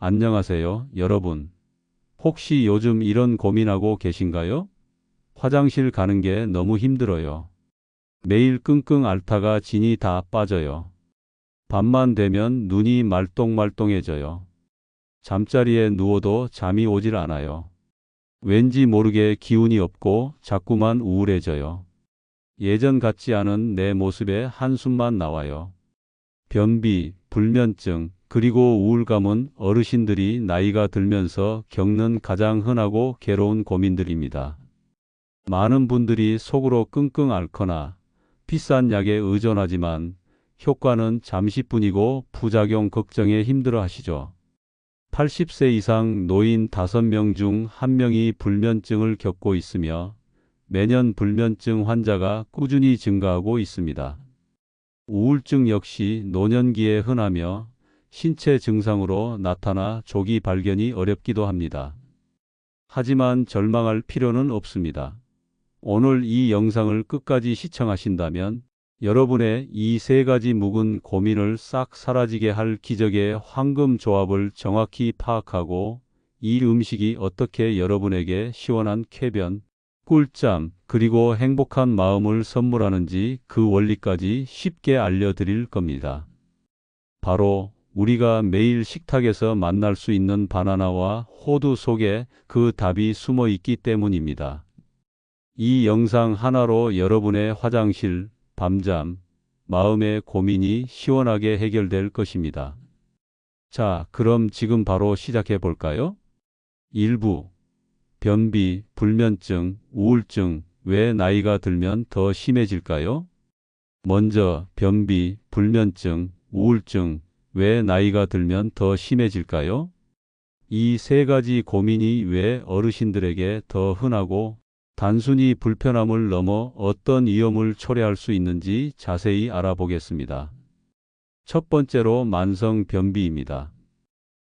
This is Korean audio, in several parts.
안녕하세요, 여러분. 혹시 요즘 이런 고민하고 계신가요? 화장실 가는 게 너무 힘들어요. 매일 끙끙 앓다가 진이 다 빠져요. 밤만 되면 눈이 말똥말똥해져요. 잠자리에 누워도 잠이 오질 않아요. 왠지 모르게 기운이 없고 자꾸만 우울해져요. 예전 같지 않은 내 모습에 한숨만 나와요. 변비, 불면증, 그리고 우울감은 어르신들이 나이가 들면서 겪는 가장 흔하고 괴로운 고민들입니다. 많은 분들이 속으로 끙끙 앓거나 비싼 약에 의존하지만 효과는 잠시뿐이고 부작용 걱정에 힘들어 하시죠. 80세 이상 노인 5명 중 1명이 불면증을 겪고 있으며 매년 불면증 환자가 꾸준히 증가하고 있습니다. 우울증 역시 노년기에 흔하며 신체 증상으로 나타나 조기 발견이 어렵기도 합니다. 하지만 절망할 필요는 없습니다. 오늘 이 영상을 끝까지 시청하신다면 여러분의 이 세 가지 묵은 고민을 싹 사라지게 할 기적의 황금 조합을 정확히 파악하고 이 음식이 어떻게 여러분에게 시원한 쾌변, 꿀잠, 그리고 행복한 마음을 선물하는지 그 원리까지 쉽게 알려드릴 겁니다. 바로 우리가 매일 식탁에서 만날 수 있는 바나나와 호두 속에 그 답이 숨어 있기 때문입니다. 이 영상 하나로 여러분의 화장실, 밤잠, 마음의 고민이 시원하게 해결될 것입니다. 자, 그럼 지금 바로 시작해 볼까요? 1부. 변비, 불면증, 우울증, 왜 나이가 들면 더 심해질까요? 먼저 변비, 불면증, 우울증, 왜 나이가 들면 더 심해질까요? 이 세 가지 고민이 왜 어르신들에게 더 흔하고 단순히 불편함을 넘어 어떤 위험을 초래할 수 있는지 자세히 알아보겠습니다. 첫 번째로 만성 변비입니다.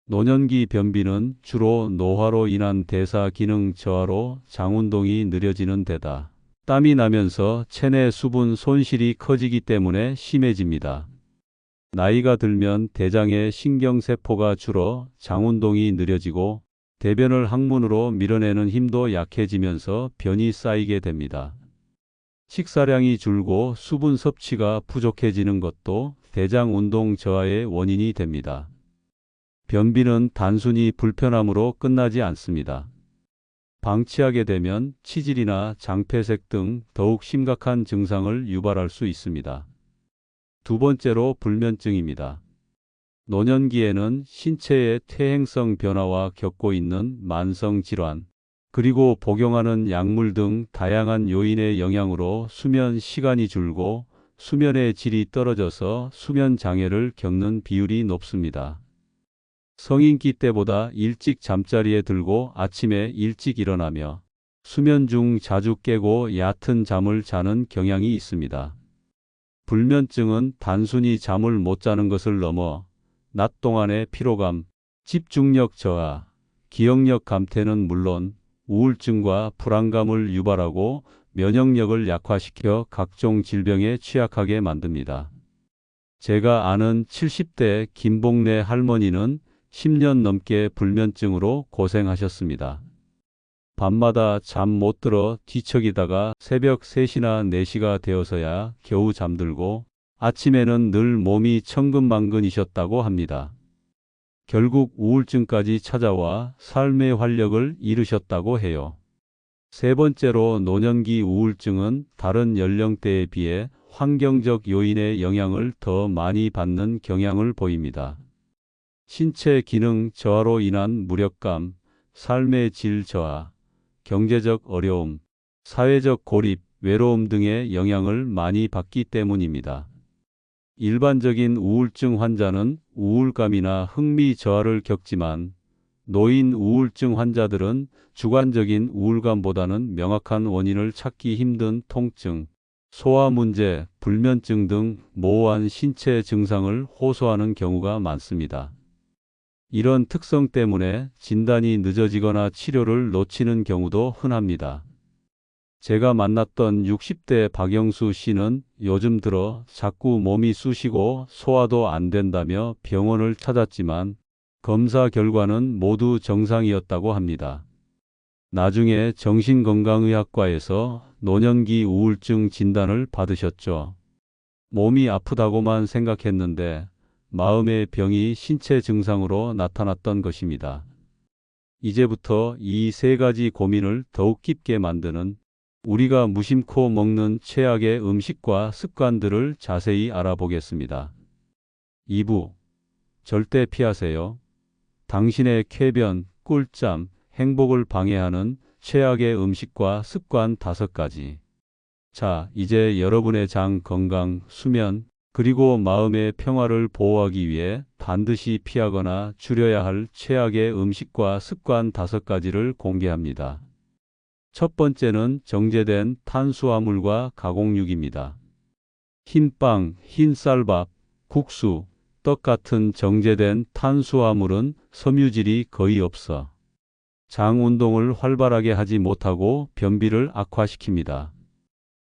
노년기 변비는 주로 노화로 인한 대사 기능 저하로 장 운동이 느려지는 데다 땀이 나면서 체내 수분 손실이 커지기 때문에 심해집니다. 나이가 들면 대장의 신경세포가 줄어 장 운동이 느려지고 대변을 항문으로 밀어내는 힘도 약해지면서 변이 쌓이게 됩니다. 식사량이 줄고 수분 섭취가 부족해지는 것도 대장 운동 저하의 원인이 됩니다. 변비는 단순히 불편함으로 끝나지 않습니다. 방치하게 되면 치질이나 장폐색 등 더욱 심각한 증상을 유발할 수 있습니다. 두 번째로 불면증입니다. 노년기에는 신체의 퇴행성 변화와 겪고 있는 만성 질환, 그리고 복용하는 약물 등 다양한 요인의 영향으로 수면 시간이 줄고 수면의 질이 떨어져서 수면 장애를 겪는 비율이 높습니다. 성인기 때보다 일찍 잠자리에 들고 아침에 일찍 일어나며 수면 중 자주 깨고 얕은 잠을 자는 경향이 있습니다. 불면증은 단순히 잠을 못 자는 것을 넘어 낮 동안의 피로감, 집중력 저하, 기억력 감퇴는 물론 우울증과 불안감을 유발하고 면역력을 약화시켜 각종 질병에 취약하게 만듭니다. 제가 아는 70대 김봉래 할머니는 10년 넘게 불면증으로 고생하셨습니다. 밤마다 잠 못 들어 뒤척이다가 새벽 3시나 4시가 되어서야 겨우 잠들고 아침에는 늘 몸이 천근만근이셨다고 합니다. 결국 우울증까지 찾아와 삶의 활력을 잃으셨다고 해요. 세 번째로 노년기 우울증은 다른 연령대에 비해 환경적 요인의 영향을 더 많이 받는 경향을 보입니다. 신체 기능 저하로 인한 무력감, 삶의 질 저하, 경제적 어려움, 사회적 고립, 외로움 등의 영향을 많이 받기 때문입니다. 일반적인 우울증 환자는 우울감이나 흥미 저하를 겪지만 노인 우울증 환자들은 주관적인 우울감보다는 명확한 원인을 찾기 힘든 통증, 소화 문제, 불면증 등 모호한 신체 증상을 호소하는 경우가 많습니다. 이런 특성 때문에 진단이 늦어지거나 치료를 놓치는 경우도 흔합니다. 제가 만났던 60대 박영수 씨는 요즘 들어 자꾸 몸이 쑤시고 소화도 안 된다며 병원을 찾았지만 검사 결과는 모두 정상이었다고 합니다. 나중에 정신건강의학과에서 노년기 우울증 진단을 받으셨죠. 몸이 아프다고만 생각했는데 마음의 병이 신체 증상으로 나타났던 것입니다. 이제부터 이 세 가지 고민을 더욱 깊게 만드는 우리가 무심코 먹는 최악의 음식과 습관들을 자세히 알아보겠습니다. 2부. 절대 피하세요. 당신의 쾌변, 꿀잠, 행복을 방해하는 최악의 음식과 습관 5가지. 자, 이제 여러분의 장 건강, 수면, 그리고 마음의 평화를 보호하기 위해 반드시 피하거나 줄여야 할 최악의 음식과 습관 5가지를 공개합니다. 첫 번째는 정제된 탄수화물과 가공육입니다. 흰빵, 흰쌀밥, 국수, 떡 같은 정제된 탄수화물은 섬유질이 거의 없어 장 운동을 활발하게 하지 못하고 변비를 악화시킵니다.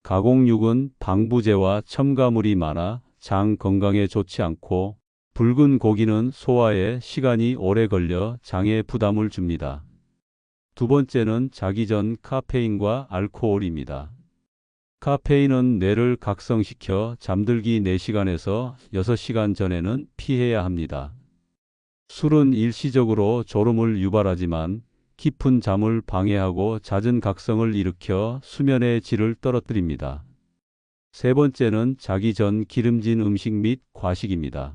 가공육은 방부제와 첨가물이 많아 장 건강에 좋지 않고 붉은 고기는 소화에 시간이 오래 걸려 장에 부담을 줍니다. 두 번째는 자기 전 카페인과 알코올입니다. 카페인은 뇌를 각성시켜 잠들기 4시간에서 6시간 전에는 피해야 합니다. 술은 일시적으로 졸음을 유발하지만 깊은 잠을 방해하고 잦은 각성을 일으켜 수면의 질을 떨어뜨립니다. 세 번째는 자기 전 기름진 음식 및 과식입니다.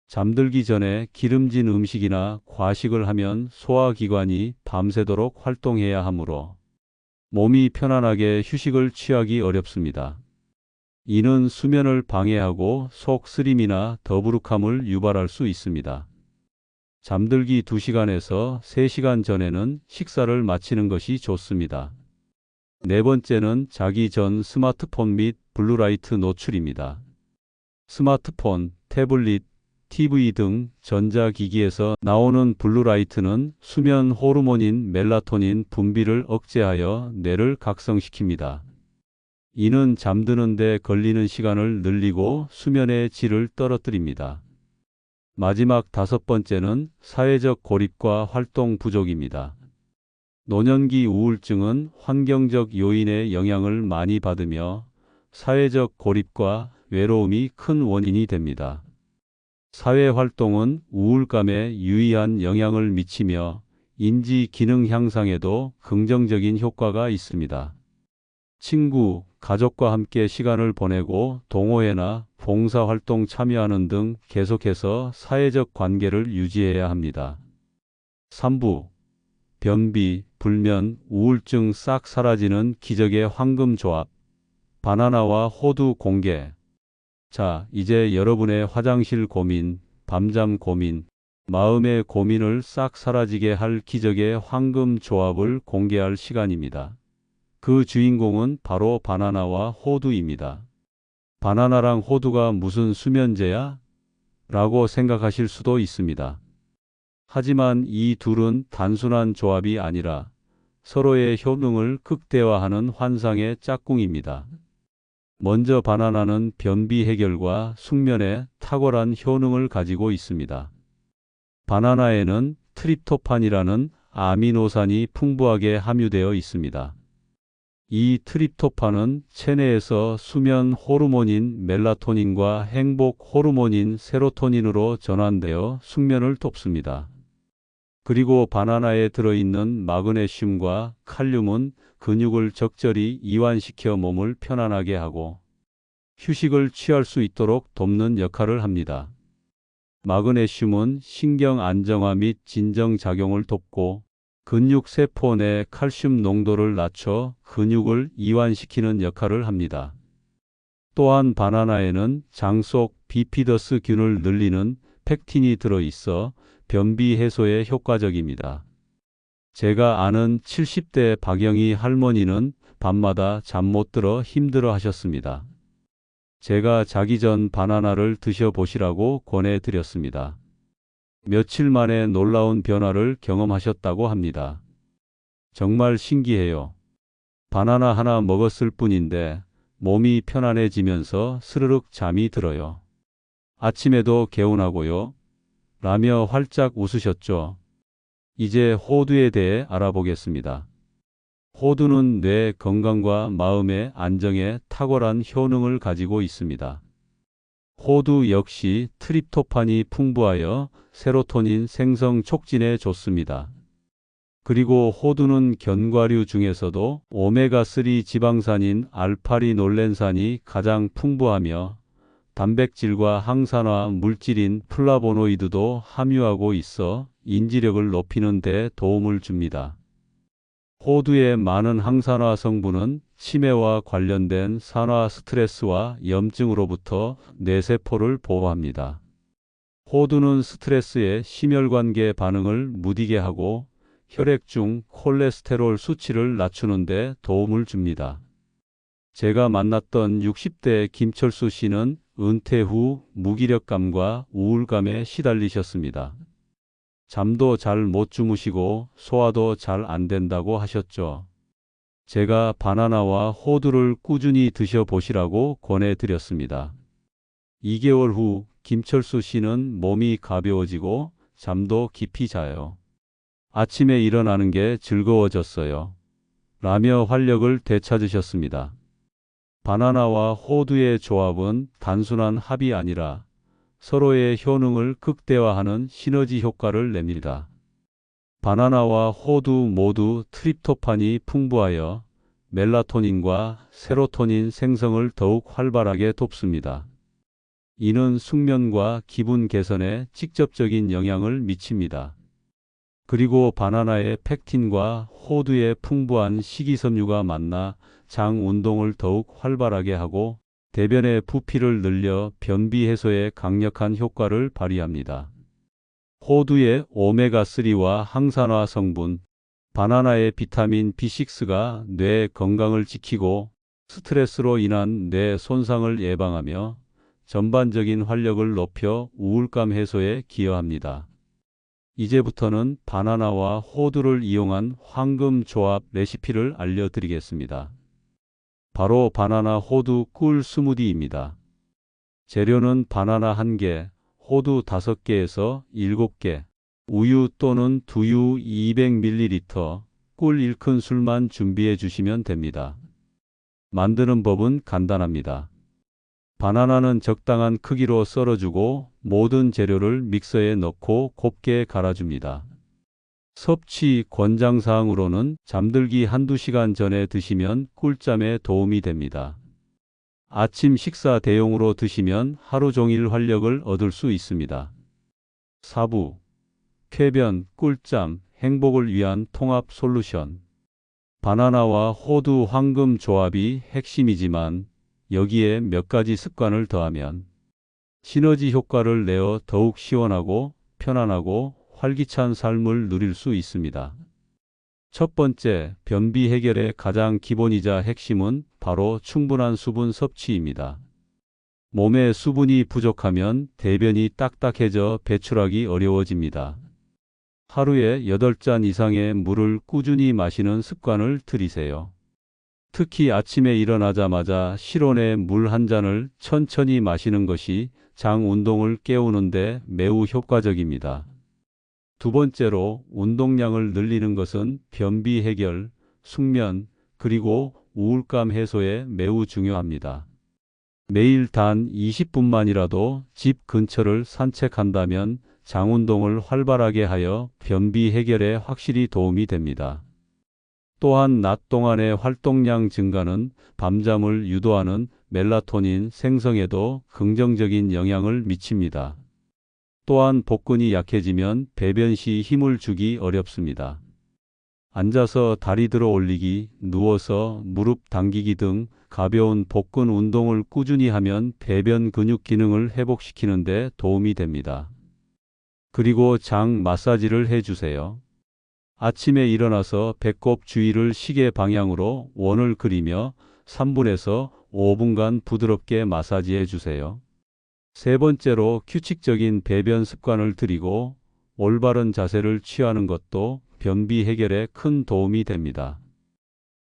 잠들기 전에 기름진 음식이나 과식을 하면 소화기관이 밤새도록 활동해야 하므로 몸이 편안하게 휴식을 취하기 어렵습니다. 이는 수면을 방해하고 속 쓰림이나 더부룩함을 유발할 수 있습니다. 잠들기 2시간에서 3시간 전에는 식사를 마치는 것이 좋습니다. 네 번째는 자기 전 스마트폰 및 블루라이트 노출입니다. 스마트폰, 태블릿, TV 등 전자기기에서 나오는 블루라이트는 수면 호르몬인 멜라토닌 분비를 억제하여 뇌를 각성시킵니다. 이는 잠드는 데 걸리는 시간을 늘리고 수면의 질을 떨어뜨립니다. 마지막 5번째는 사회적 고립과 활동 부족입니다. 노년기 우울증은 환경적 요인의 영향을 많이 받으며 사회적 고립과 외로움이 큰 원인이 됩니다. 사회활동은 우울감에 유의한 영향을 미치며 인지 기능 향상에도 긍정적인 효과가 있습니다. 친구, 가족과 함께 시간을 보내고 동호회나 봉사활동 참여하는 등 계속해서 사회적 관계를 유지해야 합니다. 3부. 변비, 불면, 우울증 싹 사라지는 기적의 황금 조합. 바나나와 호두 공개. 자, 이제 여러분의 화장실 고민, 밤잠 고민, 마음의 고민을 싹 사라지게 할 기적의 황금 조합을 공개할 시간입니다. 그 주인공은 바로 바나나와 호두입니다. 바나나랑 호두가 무슨 수면제야? 라고 생각하실 수도 있습니다. 하지만 이 둘은 단순한 조합이 아니라 서로의 효능을 극대화하는 환상의 짝꿍입니다. 먼저 바나나는 변비 해결과 숙면에 탁월한 효능을 가지고 있습니다. 바나나에는 트립토판이라는 아미노산이 풍부하게 함유되어 있습니다. 이 트립토판은 체내에서 수면 호르몬인 멜라토닌과 행복 호르몬인 세로토닌으로 전환되어 숙면을 돕습니다. 그리고 바나나에 들어있는 마그네슘과 칼륨은 근육을 적절히 이완시켜 몸을 편안하게 하고 휴식을 취할 수 있도록 돕는 역할을 합니다. 마그네슘은 신경 안정화 및 진정 작용을 돕고 근육 세포 내 칼슘 농도를 낮춰 근육을 이완시키는 역할을 합니다. 또한 바나나에는 장 속 비피더스균을 늘리는 펙틴이 들어있어 변비 해소에 효과적입니다. 제가 아는 70대 박영희 할머니는 밤마다 잠 못 들어 힘들어 하셨습니다. 제가 자기 전 바나나를 드셔보시라고 권해드렸습니다. 며칠 만에 놀라운 변화를 경험하셨다고 합니다. 정말 신기해요. 바나나 하나 먹었을 뿐인데 몸이 편안해지면서 스르륵 잠이 들어요. 아침에도 개운하고요. 라며 활짝 웃으셨죠. 이제 호두에 대해 알아보겠습니다. 호두는 뇌 건강과 마음의 안정에 탁월한 효능을 가지고 있습니다. 호두 역시 트립토판이 풍부하여 세로토닌 생성 촉진에 좋습니다. 그리고 호두는 견과류 중에서도 오메가3 지방산인 알파리놀렌산이 가장 풍부하며 단백질과 항산화 물질인 플라보노이드도 함유하고 있어 인지력을 높이는 데 도움을 줍니다. 호두의 많은 항산화 성분은 치매와 관련된 산화 스트레스와 염증으로부터 뇌세포를 보호합니다. 호두는 스트레스의 심혈관계 반응을 무디게 하고 혈액 중 콜레스테롤 수치를 낮추는 데 도움을 줍니다. 제가 만났던 60대 김철수 씨는 은퇴 후 무기력감과 우울감에 시달리셨습니다. 잠도 잘 못 주무시고 소화도 잘 안 된다고 하셨죠. 제가 바나나와 호두를 꾸준히 드셔보시라고 권해드렸습니다. 2개월 후 김철수 씨는 몸이 가벼워지고 잠도 깊이 자요. 아침에 일어나는 게 즐거워졌어요. 라며 활력을 되찾으셨습니다. 바나나와 호두의 조합은 단순한 합이 아니라 서로의 효능을 극대화하는 시너지 효과를 냅니다. 바나나와 호두 모두 트립토판이 풍부하여 멜라토닌과 세로토닌 생성을 더욱 활발하게 돕습니다. 이는 숙면과 기분 개선에 직접적인 영향을 미칩니다. 그리고 바나나의 펙틴과 호두의 풍부한 식이섬유가 만나 장 운동을 더욱 활발하게 하고 대변의 부피를 늘려 변비 해소에 강력한 효과를 발휘합니다. 호두의 오메가3와 항산화 성분, 바나나의 비타민 B6가 뇌 건강을 지키고 스트레스로 인한 뇌 손상을 예방하며 전반적인 활력을 높여 우울감 해소에 기여합니다. 이제부터는 바나나와 호두를 이용한 황금 조합 레시피를 알려드리겠습니다. 바로 바나나 호두 꿀 스무디입니다. 재료는 바나나 1개, 호두 5개에서 7개, 우유 또는 두유 200ml, 꿀 1큰술만 준비해 주시면 됩니다. 만드는 법은 간단합니다. 바나나는 적당한 크기로 썰어주고 모든 재료를 믹서에 넣고 곱게 갈아줍니다. 섭취 권장사항으로는 잠들기 1~2시간 전에 드시면 꿀잠에 도움이 됩니다. 아침 식사 대용으로 드시면 하루 종일 활력을 얻을 수 있습니다. 사부, 쾌변, 꿀잠, 행복을 위한 통합 솔루션. 바나나와 호두 황금 조합이 핵심이지만 여기에 몇 가지 습관을 더하면 시너지 효과를 내어 더욱 시원하고 편안하고 활기찬 삶을 누릴 수 있습니다. 첫 번째, 변비 해결의 가장 기본이자 핵심은 바로 충분한 수분 섭취입니다. 몸에 수분이 부족하면 대변이 딱딱해져 배출하기 어려워집니다. 하루에 8잔 이상의 물을 꾸준히 마시는 습관을 들이세요. 특히 아침에 일어나자마자 실온에 물 1잔을 천천히 마시는 것이 장 운동을 깨우는데 매우 효과적입니다. 두 번째로 운동량을 늘리는 것은 변비 해결, 숙면, 그리고 우울감 해소에 매우 중요합니다. 매일 단 20분만이라도 집 근처를 산책한다면 장 운동을 활발하게 하여 변비 해결에 확실히 도움이 됩니다. 또한 낮 동안의 활동량 증가는 밤잠을 유도하는 멜라토닌 생성에도 긍정적인 영향을 미칩니다. 또한 복근이 약해지면 배변 시 힘을 주기 어렵습니다. 앉아서 다리 들어 올리기, 누워서 무릎 당기기 등 가벼운 복근 운동을 꾸준히 하면 배변 근육 기능을 회복시키는 데 도움이 됩니다. 그리고 장 마사지를 해주세요. 아침에 일어나서 배꼽 주위를 시계 방향으로 원을 그리며 3분에서 5분간 부드럽게 마사지해 주세요. 세 번째로 규칙적인 배변 습관을 들이고 올바른 자세를 취하는 것도 변비 해결에 큰 도움이 됩니다.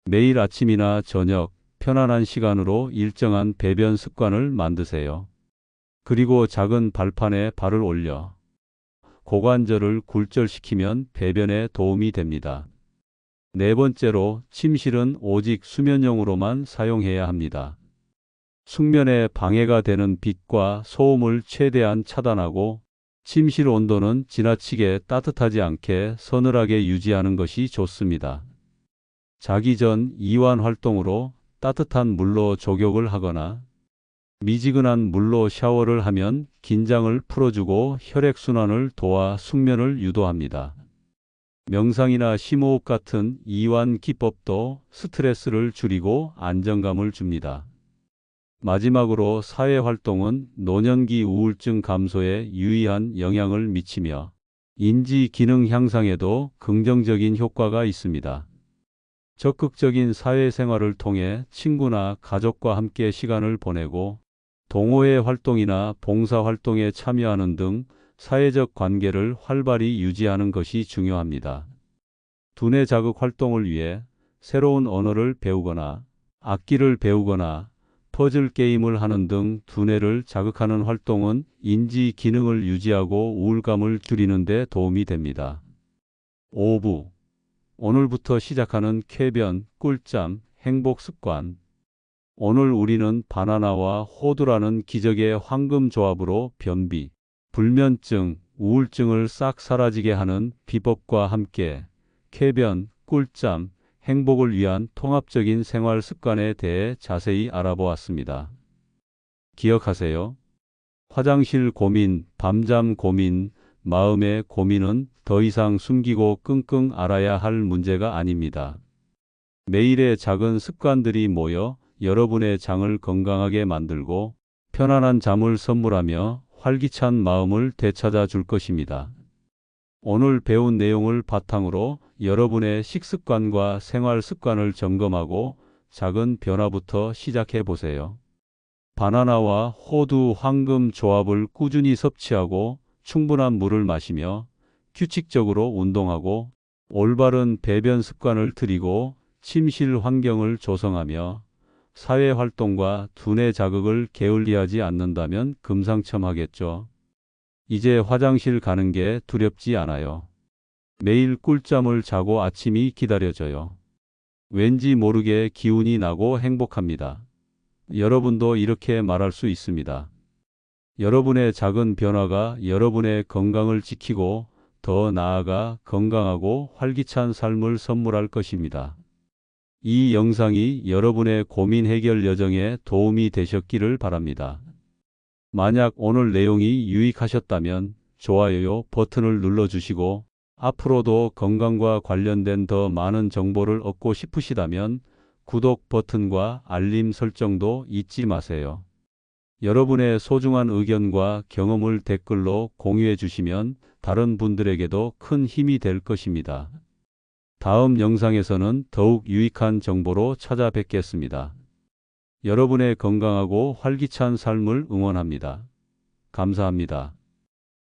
매일 아침이나 저녁 편안한 시간으로 일정한 배변 습관을 만드세요. 그리고 작은 발판에 발을 올려 고관절을 굴절시키면 배변에 도움이 됩니다. 네 번째로, 침실은 오직 수면용으로만 사용해야 합니다. 숙면에 방해가 되는 빛과 소음을 최대한 차단하고 침실 온도는 지나치게 따뜻하지 않게 서늘하게 유지하는 것이 좋습니다. 자기 전 이완 활동으로 따뜻한 물로 족욕을 하거나 미지근한 물로 샤워를 하면 긴장을 풀어주고 혈액순환을 도와 숙면을 유도합니다. 명상이나 심호흡 같은 이완 기법도 스트레스를 줄이고 안정감을 줍니다. 마지막으로 사회활동은 노년기 우울증 감소에 유의한 영향을 미치며 인지 기능 향상에도 긍정적인 효과가 있습니다. 적극적인 사회생활을 통해 친구나 가족과 함께 시간을 보내고 동호회 활동이나 봉사활동에 참여하는 등 사회적 관계를 활발히 유지하는 것이 중요합니다. 두뇌 자극 활동을 위해 새로운 언어를 배우거나 악기를 배우거나 퍼즐 게임을 하는 등 두뇌를 자극하는 활동은 인지 기능을 유지하고 우울감을 줄이는 데 도움이 됩니다. 5부. 오늘부터 시작하는 쾌변, 꿀잠, 행복 습관. 오늘 우리는 바나나와 호두라는 기적의 황금 조합으로 변비, 불면증, 우울증을 싹 사라지게 하는 비법과 함께 쾌변, 꿀잠, 행복을 위한 통합적인 생활 습관에 대해 자세히 알아보았습니다. 기억하세요. 화장실 고민, 밤잠 고민, 마음의 고민은 더 이상 숨기고 끙끙 앓아야 할 문제가 아닙니다. 매일의 작은 습관들이 모여 여러분의 장을 건강하게 만들고 편안한 잠을 선물하며 활기찬 마음을 되찾아 줄 것입니다. 오늘 배운 내용을 바탕으로 여러분의 식습관과 생활 습관을 점검하고 작은 변화부터 시작해 보세요. 바나나와 호두 황금 조합을 꾸준히 섭취하고 충분한 물을 마시며 규칙적으로 운동하고 올바른 배변 습관을 들이고 침실 환경을 조성하며 사회활동과 두뇌 자극을 게을리하지 않는다면 금상첨화겠죠. 이제 화장실 가는 게 두렵지 않아요. 매일 꿀잠을 자고 아침이 기다려져요. 왠지 모르게 기운이 나고 행복합니다. 여러분도 이렇게 말할 수 있습니다. 여러분의 작은 변화가 여러분의 건강을 지키고 더 나아가 건강하고 활기찬 삶을 선물할 것입니다. 이 영상이 여러분의 고민 해결 여정에 도움이 되셨기를 바랍니다. 만약 오늘 내용이 유익하셨다면 좋아요 버튼을 눌러주시고 앞으로도 건강과 관련된 더 많은 정보를 얻고 싶으시다면 구독 버튼과 알림 설정도 잊지 마세요. 여러분의 소중한 의견과 경험을 댓글로 공유해 주시면 다른 분들에게도 큰 힘이 될 것입니다. 다음 영상에서는 더욱 유익한 정보로 찾아뵙겠습니다. 여러분의 건강하고 활기찬 삶을 응원합니다. 감사합니다.